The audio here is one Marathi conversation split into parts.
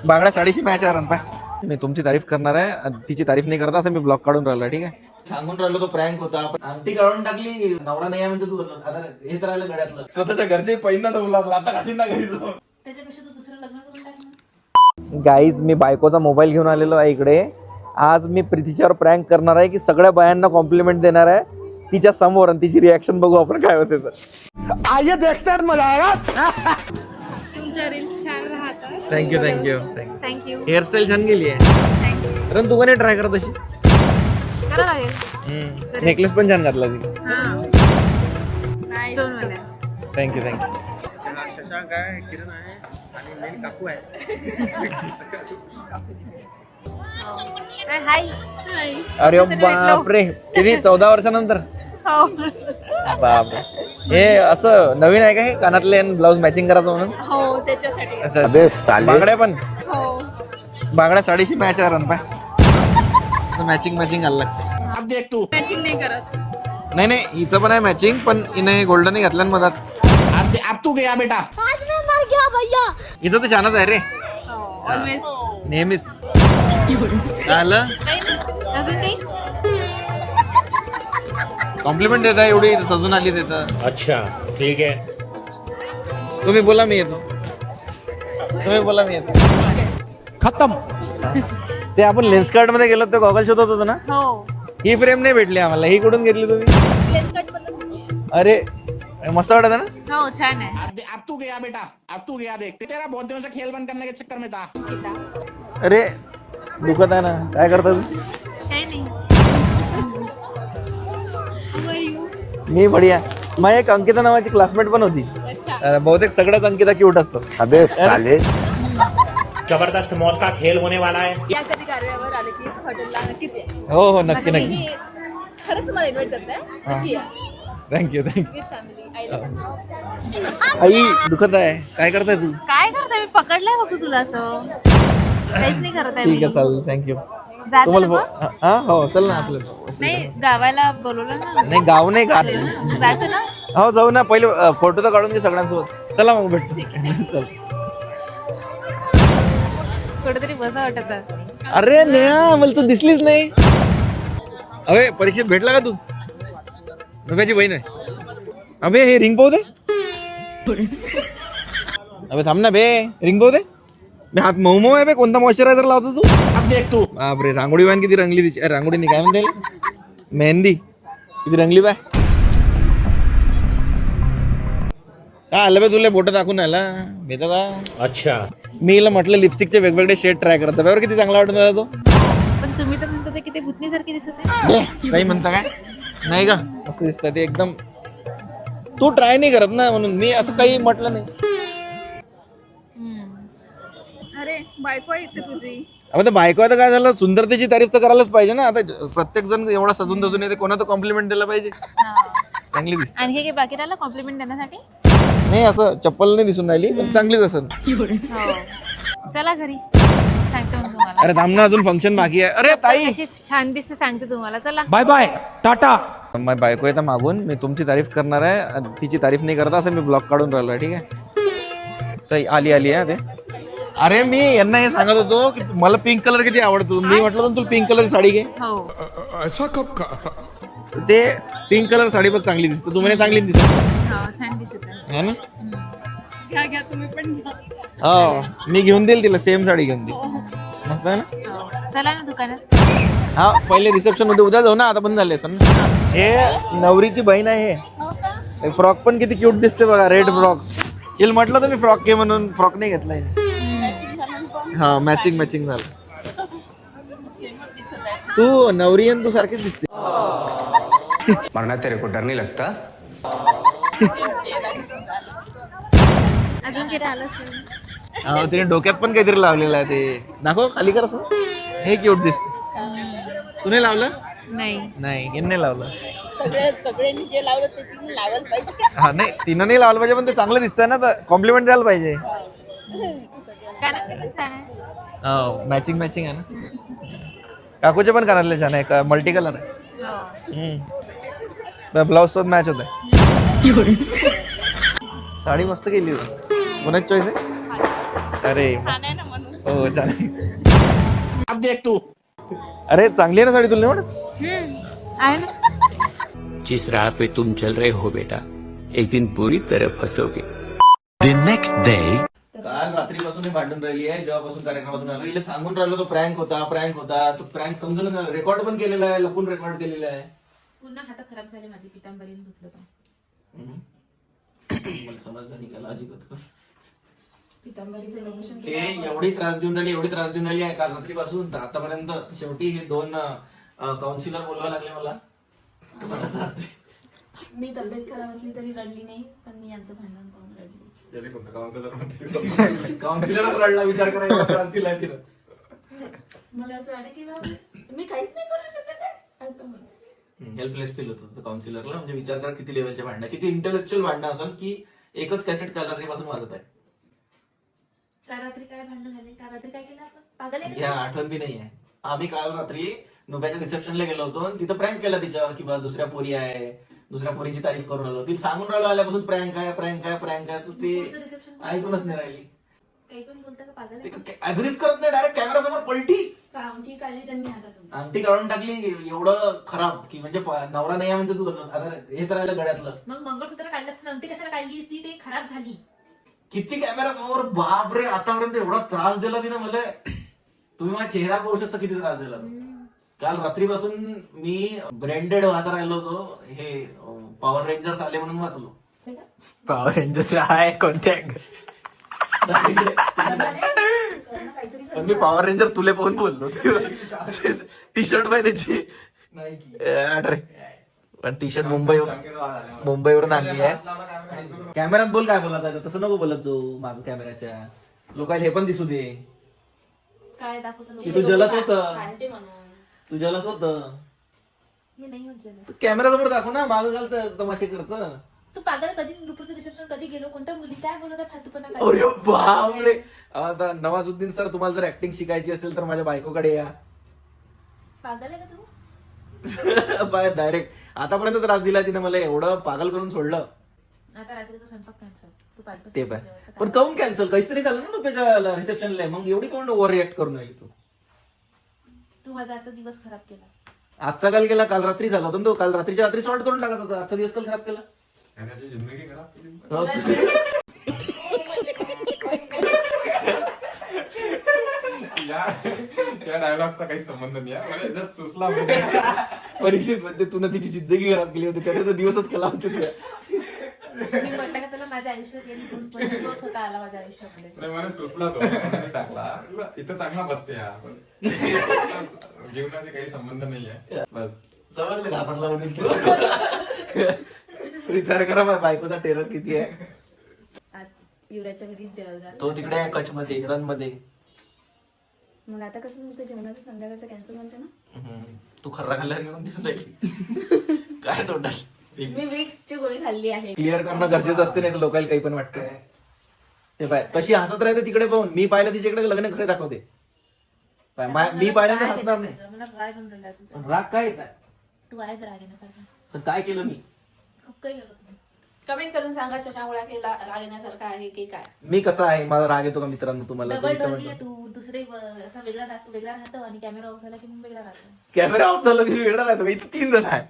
बांगड्या साडीशी मॅच आहे रणपा. मी तुमची तारीफ करणार आहे, तिची तारीफ नाही करता असं मी ब्लॉग काढून राहिलो. ठीक आहे, सांगून राहिलो तो प्रँक होता. अंगठी काढून टाकली, नवरा नाही आहे म्हणते तू. आता हेच राहिलं गड्यातलं. स्वतःच्या घरचे पहिला तर बोला आता कशी ना घरी जाऊ. त्याच्यापेक्षा तू दुसरं लग्न करून टाक ना. गाईज मी बायकोचा मोबाईल घेऊन आलेलो आहे इकडे. आज मी प्रीतीच्यावर प्रँक करणार आहे की सगळ्या बायांना कॉम्प्लिमेंट देणार आहे तिच्या समोर, आणि तिची रिॲक्शन बघू आपण काय होते तर. आइए देखते हैं मजा आएगा. तुमच्या रील्स छान राहतात. Thank you thank you thank you. हेअरस्टाईल छान गेली आहे. कारण तू कोणी ट्राय करत अशी करा लागेल. नेकलेस पण छान घातला ती. थँक्यू शशांक आहे, किरण आहे आणि मेन काकू आहे. हाय. अरे बापरे, किती 14 वर्षानंतर. हो बापरे, हे असं नवीन आहे का हे कानातले ब्लाऊज मॅचिंग करायचं म्हणून? हो त्याच्यासाठी. अच्छा, बांगड्या पण. हो बांगड्या साडीशी मॅच आहे रणपा. असं मॅचिंग घालायला लागते. अब देख तू. मॅचिंग नाही करत. नाही हिचं पण आहे मॅचिंग, पण हिने गोल्डन घातलं ना मधात. अब तू गया बेटा. हिचं तर छानच आहे रे, ऑलवेज. नेहमीच. आलं अजून काही. कॉम्प्लिमेंट देता एवढी सजून आली देता. अच्छा ठीक है. तुम्ही बोला मी येतो. खत्म. ते आपण लेन्स कार्ड मध्ये गेलो ते गॉगल शोधत होतो ना. हो ही फ्रेम नाही भेटली आम्हाला. ही कुठून घेतली तुम्ही? लेन्स कट पण. अरे मस्त वाटत ना. हो छान आहे. अब तू गया बेटा. अब तू गया. देख तेरा बहुत दिनों से खेल बंद करने के चक्कर में था. अरे दुखत आहे ना, काय करता तू? काही नाही. How are you? मी बढिया. माझी एक अंकिता नावाची क्लासमेट पण होती. अच्छा. बहुतेक सगळ्याच अंकिता क्यूट असतो. अबे साले. जबरदस्त मौत का खेल होने वाला है. या कधी कार्यावर आले की हॉटेलला नक्कीच या. हो नक्की माझ्या नक्की. बहिणी खरंच मला इन्व्हाइट करताय. नक्की या. Thank you with family. I love. आई दुखत आहे, काय करताय तू? काय करताय? मी पकडलंय फक्त तुला असं. काहीच नाही करत आहे. ठीक आहे चालेल, थँक्यू. जायचं तुम्हाला ना मग? हा हो चल ना आपलं. नाही गावाला बोलवलं ना. नाही गाव नाही का. जायचं ना. हो जाऊ ना, पहिले फोटो तर काढून घे सगळ्यांसोबत. चला मग भेटतो. चल. कुठेतरी बसा वाटत. अरे नेहा, मला तू दिसलीच नाही. अबे परीक्षेत भेटला का तू? नव्याची बहीण आहे. अबे हे रिंग पाहू दे. अबे थांब ना बे, रिंग पाहू दे. मी हात मऊ आहे बे. कोणता मॉइश्चरायझर लावतो तू? अब देख तू. बापरे, रांगोळी वान किती रंगली तिची. रांगोळी नाही, काय म्हणते, मेहंदी किती रंगली बाय. काय आलं बे तुला बोट दाखवून आला भेटो का? अच्छा. मी हिला म्हटलं लिपस्टिकचे वेगवेगळे शेड ट्राय करत. बरोबर किती चांगला वाटून राहिला तो. पण तुम्ही तर म्हणता की ते भूतनीसारखे दिसत आहे. काही म्हणता काय नाही का? मस्त दिसत ते एकदम. तू ट्राय नाही करत ना म्हणून मी असं काही म्हटलं नाही. अरे बायको इथे तुझी. आता बायको आता काय झालं, सुंदरतेची तारीफ तर करायलाच पाहिजे ना. आता प्रत्येक जण एवढा सजून धजून येते, कोणा तर कॉम्प्लिमेंट दिला पाहिजे. चांगली दिसते. आणखी काही बाकी राहिलं कॉम्प्लिमेंट देण्यासाठी? नाही असं चप्पल नाही दिसून राहिली, पण चांगलीच असेल. हो चला घरी सांगते मग तुम्हाला. अरे थांब ना, अजून फंक्शन बाकी आहे. अरे ताई अशी छान दिसते सांगते तुम्हाला. चला बाय बाय टाटा. माझी बायको येतं मागून. मी तुमची तारीफ करणार आहे, तिची तारीफ नाही करता असं मी ब्लॉग काढून राहिलो आहे. ठीक आहे, तर आली आहे ते. अरे मी यांना हे सांगत होतो की मला पिंक कलर किती आवडतो. मी म्हटलं होतं तुला पिंक कलर साडी घे. हो ऐसा कब कहा था? ते पिंक कलर साडी बघ चांगली दिसते. तुम्हाला चांगली दिसत हो छान दिसत आहे. है ना. घ्या घ्या तुम्ही पण घ्या. हो मी घेऊन देईल तिला, सेम साडी घेऊन देईल. मस्त आहे ना. हो. चला ना दुकानात. हा पहिले रिसेप्शन मध्ये, उद्या जाऊ ना, आता बंद झाले असं ना. हे नवरीची बहीण आहे. हे फ्रॉक पण किती क्यूट दिसते बघा, रेड फ्रॉक. हिला म्हटलं तर मी फ्रॉक घे म्हणून, फ्रॉक नाही घेतलाय. हा मॅचिंग झालं. तू नवरी आणि तू सारखीच दिसते. मरना तेरे को डर नहीं लगता? अजून किती आलं असेल. हा तिने डोक्यात पण काहीतरी लावलेलं आहे. ते दाखव खाली कर असं. हे क्यूट दिसते. तू नाही लावलं? नाही हिने नाही लावलं. सगळ्यांनी जे लावलं ते तिने लावायला पाहिजे. हा नाही तिनं नाही लावलं पाहिजे, पण ते चांगलं दिसतंय ना, तर कॉम्प्लिमेंट द्यायला पाहिजे. कानातले पण छान आहे. हो मॅचिंग आहे ना. काकूचे पण कानातले छान आहे, मल्टी कलर आहे. ब्लाउज सोबत मॅच होत आहे. साडी मस्त केली होती. कोणाची चॉईस आहे? अरे छान आहे ना म्हणून. हो चालेल. अब देख तू. अरे चांगली आहे ना साडी तुला नाही म्हणत? आहे ना. जिस राह पे तुम चल रहे हो बेटा एक दिन पूरी तरह फंसोगे. काल रात्रीपासून भांडून राहिली आहे, जेव्हापासून कार्यक्रमातून आलो हिला सांगून राहिलो तो प्रँक होता तो प्रँक समजून रेकॉर्ड पण केलेला आहे, लपून रेकॉर्ड केलेला आहे. पुन्हा हात खराब झाले माझी पितांबरीने धुतलं तर. मला समजलं नाही का लॉजिक होतं पितांबरीचं लोकेशन ते एवढी त्रास देऊन राहिली आहे काल रात्रीपासून तर आतापर्यंत. शेवटी हे 2 काउन्सिलर बोलवा लागले मला. कसं असते मी तब्येत खराब असली तरी रडली नाही, पण मी यांचं भांडण पाहून रडली. काउन्सिलर रडला, विचार करायला त्रास दिलाय तिला. मला असं वाटलं की बाबा मी काहीच नाही करू शकत आहे असं होतं. हेल्पलेस फील होत होतं काउन्सिलरला. म्हणजे विचार करा किती लेवलचे भांडणं, किती इंटेलेक्च्युअल भांडणं असेल की एकच कॅसेट काल रात्रीपासून वाजत आहे. काल रात्री काय भांडण झाले, काल रात्री काय केलं आपण, पागल आहे घ्या का? आठवण बी नाही आहे. आम्ही काल रात्री नुब्याच्या रिसेप्शनला गेलो होतो आणि तिथं प्रँक केला तिच्यावर की बा दुसऱ्या पोरी आहे, दुसऱ्या पोरीची तारीफ करून आलो. तिला सांगून राहिलो आल्यापासून प्रँक आहे तू ते पुढचं reception ऐकूनच नाही राहिली. काही पण बोलता का, पागल ते आहे का? अग्रीच करत नाही, डायरेक्ट कॅमेरा समोर पलटी. आमची काढली त्यांनी हातातून. अंगठी काढून टाकली. एवढं खराब की म्हणजे नवरा नाही आहे म्हणते तू. आता हेच राहिलं गळ्यातलं. मग मंगळसूत्र काढलं नंतर कशाला काढलीस ती, ते खराब झाली. किती कॅमेरा समोर, बापरे. आतापर्यंत एवढा त्रास दिला तिने मला. तुम्ही माझा चेहरा पाहू शकता किती त्रास दिला. काल रात्रीपासून मी ब्रँडेड वाचा राहिलो होतो. हे पॉवर रेंजर्स आले म्हणून वाचलो. पॉवर रेंजर्स आहे कोणत्या पण मी पॉवर रेंजर तुले पाहून बोललो. टी शर्ट पाहिजे त्याची. अरे पण टी शर्ट मुंबईवरून आणली आहे. कॅमेरात बोल काय बोलत आहे तसं नको बोलत जो माझं कॅमेऱ्याच्या. लोकांना हे पण दिसू दे काय दाखवतो की तू जलस होत. भांडते म्हणून. तू जलस होत. मी नाही होत jealous. कॅमेरा समोर दाखव ना. माझं घालतं तमाशे करतं. तू पागल, कधी रुपचं रिसेप्शन कधी गेलो, कोणत्या मुली काय बोलत आहे फालतूपणा काय? अरे बापरे. आता नवाजुद्दीन सर तुम्हाला जर ऍक्टिंग शिकायची असेल तर माझ्या बायकोकडे या. पागल आहे का तू? Bye direct. आतापर्यंत त्रास दिला तिने मला. एवढं पागल करून सोडलं. आता रात्रीचा स्वयंपाक कॅन्सल. तू 5 ते पण काऊन कॅन्सल. काहीच तरी झालं ना नुप्याच्या रिसेप्शनला. मग एवढी कोण ओव्हर रिॲक्ट करून राहिली तू. तू माझा आजचा दिवस खराब केला. आजचा काल केला. काल रात्री झाला होता ना तो. काल रात्रीच्या रात्री सॉर्ट करून टाकत होता. आजचा दिवस काल खराब केला. हो. त्या डायलॉगचा काही संबंध नाही आहे. मला जस्ट सुचला परीक्षित म्हणते तुला तिची जिंदगी खराब केली होती. त्याने तो दिवसच केला होता तुझ्या. मी म्हटलं का तुला माझ्या आयुष्यात येईल, तोच होता आला माझ्या आयुष्यामध्ये. नाही, मला सुचला तो म्हणून टाकला. इथं चांगला बसते हा. पण जीवनाशी काही संबंध नाही आहे. बस समजलं घाबरला म्हणून विचार करा माझ्या बायकोचा टेरर किती आहे. आज युवराजच्या घरी जेवण झालं. तो तिकडे आहे कच्छ मध्ये, रन मध्ये. मग आता कसं तुझं जेवणाचं संध्याकाळचं कॅन्सल म्हणते ना. तू खर्रा खाल्ल्यावर म्हणून दिसून राहिली. काय तोंडाल. मी विक्सची गोळी खाल्ली आहे. क्लिअर करणं गरजेचं असते, नाही तर लोकांना काही पण वाटतं. ते पाय कशी हसत राहते तिकडे पाहून. मी पाहिलं तिच्याकडे लग्न खरे दाखवते. मी पाहिल्यानंतर हसणार नाही. मला राग येऊन राहिला तुझा. पण राग काय येत आहे. तू आहेच राग येण्यासारखा. पण काय केलं मी. खूप काही केलं तुम्ही. कमेंट करून सांगा शशामुळा केला राग येण्यासारखा आहे की काय. मी कसा आहे. माझा राग येतो का मित्रांनो तुम्हाला. डबल डोली आहे तू. दुसरे असा वेगळा राहतो आणि कॅमेरा ऑफ झाला की मग वेगळा राहतो. कॅमेरा ऑफ झाला की वेगळा राहतो. इथे 3 जण आहे.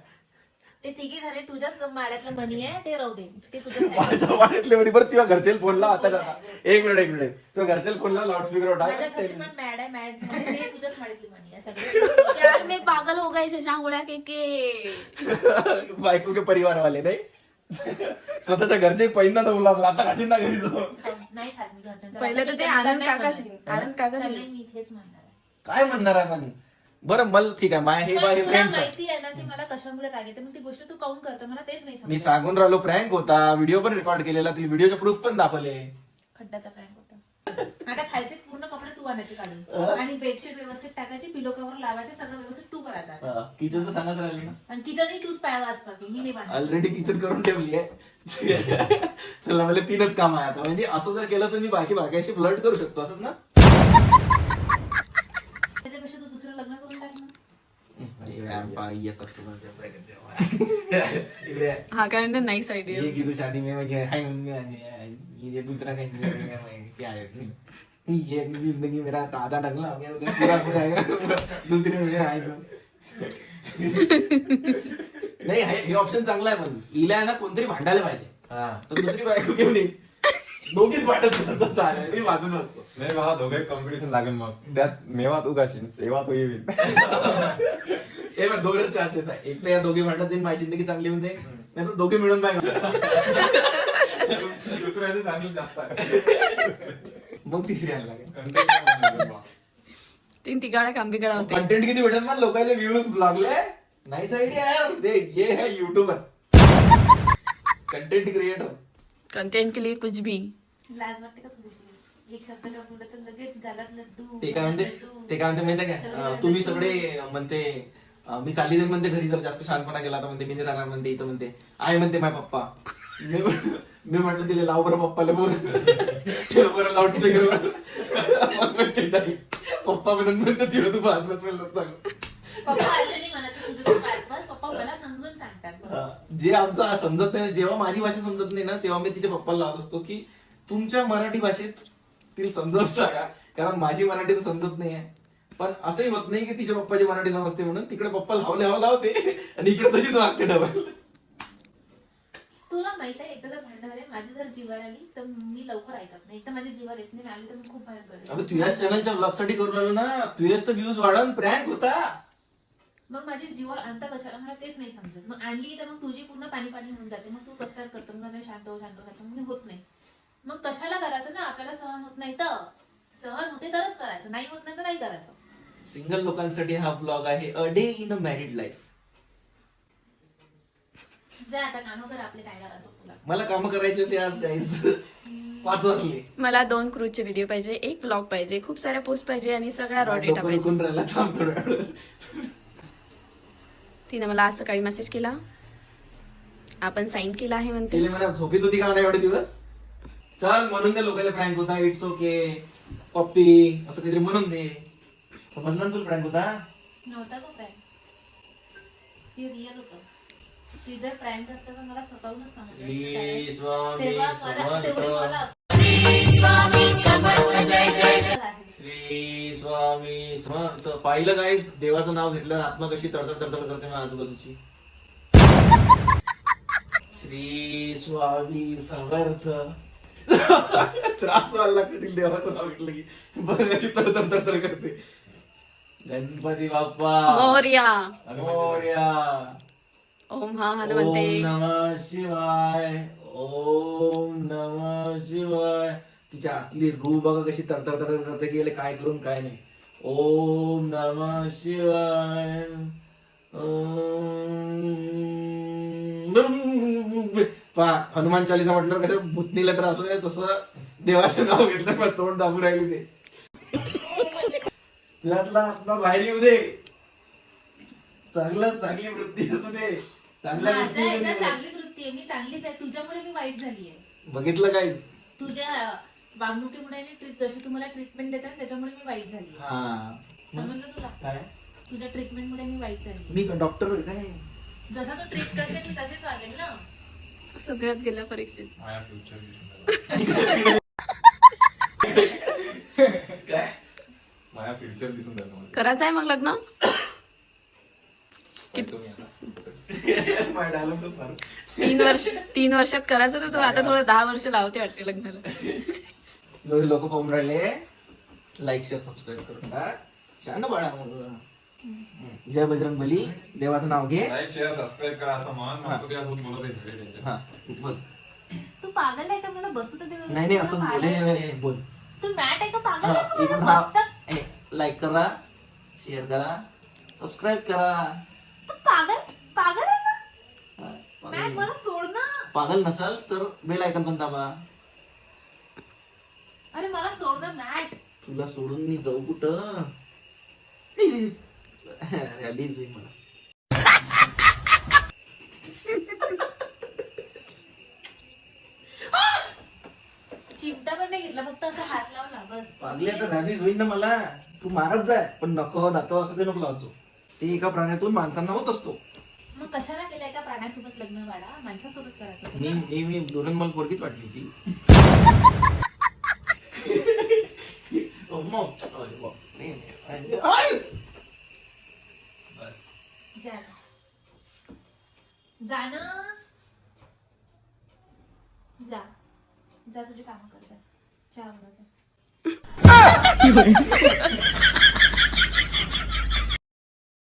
ते तिघी झाले तुझ्याच माड्यातलं मनी आहे ते राहू दे. ते तुझ्याच आहे. माझ्या वाड्यातले म्हणे बरं तेव्हा घरचे फोनला आता का. एक मिनिट तुझ्या घरचे फोनला लाऊडस्पीकर माझ्या घरची पण मॅड आहे. मॅड झाले ते तुझ्याच माड्यातली मनी आहे सगळं. यार मी पागल हो गई शशामुळा के. बायको के परिवार वाले नाही. स्वतःच्या घरचे पहिल्यांदा तर बोला आता कशी ना घरी जाऊ. नाही खात मी घरच्यांच्या. पहिलं तर ते आनंद काकाच येईल. मी इथेच म्हणणार आहे. काय म्हणणार आहे पण. बरं मला ठीक आहे. माय हे पण माझे तुला फ्रेंड्स माहिती आहे ना की मला कशामुळे राग येते. मग ती गोष्ट तू काऊन करतो मला तेच नाही मी समजत. सांगून राहिलो प्रँक होता. व्हिडिओ पण रेकॉर्ड केलेला. ती व्हिडिओचे प्रूफ पण दाखवले. खड्ड्याचा प्रँक होता. आता खालचे पूर्ण कपडे तू आणायचे काढून आणि बेडशीट व्यवस्थित टाकायची, पिलो कव्हर लावायचे, सगळं व्यवस्थित तू करायचं. किचनचं सांगायचं राहिलं ना. आणि किचनही तूच पाया आजपासून मी नाही बांधणार. ऑलरेडी किचन करून ठेवली आहे. चला मला 3च काम आहे आता. म्हणजे असं जर केलं तर मी बाकी फ्लर्ट करू शकतो असंच ना. त्याच्यापेक्षा तू दुसरं लग्न करून टाक ना. हा काय म्हणते नाईस आयडिया. ये की तू शादी में मुझे हाय मम्मी आनी है, ये दूसरा कहीं क्या है. ये जिंदगी मेरा आधा ढंगला हो गया उधर पूरा हो जाएगा दूसरे में आएगा. नाही हे ऑप्शन चांगला आहे पण हिला आहे ना कोणतरी भांडायला पाहिजे तर दुसरी बायको घेऊन येईल दोघीच भांडत असतात चालेल मी वाजून असतो. नाही बा दोघे कॉम्पिटिशन लागेल मग त्यात मेवा तू गाशील सेवा तू येईल. हे बघ दोनच चान्सेस आहे एक तर या दोघी भांडत जाईल माझी जिंदगी चांगली होते नाही तर दोघे मिळून पाहिजे दुसऱ्याचे चान्सेस जास्त आहे. मग तिसरी आला लागेल. तीन तिगाडा कांबिगाडा होते. कंटेंट किती भेटेल मग लोकांना व्ह्यूज लागले नाहीच आयडिया यार दे ये है यूट्यूबर कंटेंट क्रिएटर. कंटेंट के लिए कुछ भी. लाज वाटते का थोडीशी एक शब्द का पुढे तर लगेच गालात लड्डू ते काय म्हणते माहिती काय तुम्ही सगळे म्हणते मी चालली जाईल म्हणते घरी जर जास्त शहाणपणा केला तर म्हणते मी नाही राहणार म्हणते इथं म्हणते आहे म्हणते माझ्या पप्पा मी म्हटलं तिला लाव बरं पप्पाला बोल ठेव बरं लावून नाही पप्पा म्हणत तिला तू भात बसवेल चांगलं. पप्पा असे नाही म्हणत तुझं तू पाहत बस पप्पा मला समजून सांगतात बस. जे आमचं समजत नाही जेव्हा माझी भाषा समजत नाही ना तेव्हा मी तिच्या पप्पाला लावत असतो की तुमच्या मराठी भाषेत तिला समजावून सांगा कारण माझी मराठी तर समजत नाही आहे. पण असंही होत नाही की तिच्या पप्पाची मराठी समजते म्हणून तिकडे पप्पा लावते आणि इकडे तशीच वागते डबल. तुला माहित आहे एकदा जर भांडण झाले माझी जर जीवार आली तर मी लवकर ऐकत नाही तर माझ्या जीवार येत नाही आली तर मी खूप भयंकर आहे. अबे तुझ्याच चॅनलच्या ब्लॉग साठी करून आलो ना तुझ्याच तर व्ह्यूज वाढवून प्रँक होता. मग माझी जीवावर आणता कशाला मला तेच नाही समजत. मग आणली तर मग तुझी पूर्ण पाणी पाणी होऊन जाते मग तू कसं काय करतो मग शांत हो मी होत नाही. मग कशाला करायचं ना आपल्याला सहन होत नाही तर सहन होते तरच करायचं नाही होत नाही तर नाही करायचं. सिंगल लोकांसाठी हा ब्लॉग आहे a day in a married life. जा आता कामं कर आपले काय करायचं तुला. मला काम करायचे होते आज गाईज 5 वाजले. मला 2 क्रूजचे व्हिडिओ पाहिजे, एक व्लॉग पाहिजे, खूप साऱ्या पोस्ट पाहिजे आणि सगळा रॉ डेटा पाहिजे. डोकं राहिला थांब थोडा वेळ. तिने मला आज सकाळी मेसेज केला आपण साईन केला आहे म्हणते. तिने मला झोपीत होती का नाही एवढे दिवस चल म्हणून दे लोकांना प्रँक होता इट्स ओके पप्पी असं काहीतरी म्हणून दे समजलं ना तुला प्रँक होता. नव्हता तो प्रँक ते रिअल होतं. ती जर प्रँक असतं तर मला स्वतःहूनच श्री सांगितलं स्वामी तेव्हा मला तेवढी समर्थ मला श्री स्वामी समर्थ. पाहिलं गाईस देवाचं नाव घेतलं आत्मा कशी तडतड तडतड करते माझ्या आजूबाजूची. श्री स्वामी समर्थ त्रास व्हायला लागते तिला देवाचं नाव घेतलं की बघ कशी तडतड तडतड करते. गणपती बाप्पा मोरया मोरया. ओम हा ओम हनुमंते. नमः शिवाय ओम नमः शिवाय. तिच्या आतली रूह बघा कशी तडतड तडतड करते गेले काय करून काय नाही. ओम नमः शिवाय पा हनुमान चालीसा म्हटलं कसं भूतनीला त्रास होत तसं देवाचं नाव घेतलं पण तोंड दाबू राहिली ते. तुझ्यातला आत्मा बाहेर येऊ दे चांगली वृत्ती असू दे चांगल्या माझ्या वृत्ती ह्याच्यात चांगलीच वृत्ती आहे मी चांगलीच आहे तुझ्यामुळे मी वाईट झाली आहे. बघितलं काहीच तुझ्या वागणुकीमुळे जशी तुम्हाला ट्रीटमेंट देतात त्याच्यामुळे मी वाईट झाली. हा समजलं तुला काय तुझ्या ट्रीटमेंटमुळे मी वाईट झाली. मी डॉक्टर काय जसा तू ट्रीट करते मी तसेच वागेल ना. सगळ्यात गेल्या परीक्षेत. माझ्या फ्युचर काय माझ्या फ्युचर दिसून जातं मला. करायचं आहे मग लग्न. तुम्ही आता. माझ्या dialogue तर फार. 3 वर्षात करायचं तर तू आता थोडं 10 वर्ष लावते वाटते लग्नाला. लोक पाहून राहिले लाईक शेअर सबस्क्राईब करून छान बाळा. जय बजरंग बली देवाचं नाव घे. लाईक शेअर सबस्क्राईब करा असं म्हण मग तू त्यासोबत बोलत आहे. हा बोल. तू पागल आहे का मला बसू तर दे. नाही असंच बोले बोल. तू मॅट आहे का पागल आहे का मला बसतं? लाईक करा शेअर करा सबस्क्राईब करा. तू पागल आहे का हा, मॅट मला सोड ना. पागल नसाल तर बेल आयकॉन पण दाबा. अरे मला सोड ना मॅट. तुला सोडून मी जाऊ कुठं रॅलीज होईल मला. चिमटा पण नाही घेतला फक्त असा हात लावला बस. पागली आता रॅलीज होईल ना मला. तू मारत जाय पण नको दातो असं काही नको लावतो. ते एका प्राण्यातून माणसांना होत असतो. मग कशाला केलंय का प्राण्यासोबत लग्न वाडा माणसासोबत करायचं. मी दुरून मला पोरगीच वाटली ती जा जाणं जा जा तुझी कामं कर जा चहा बनव जा.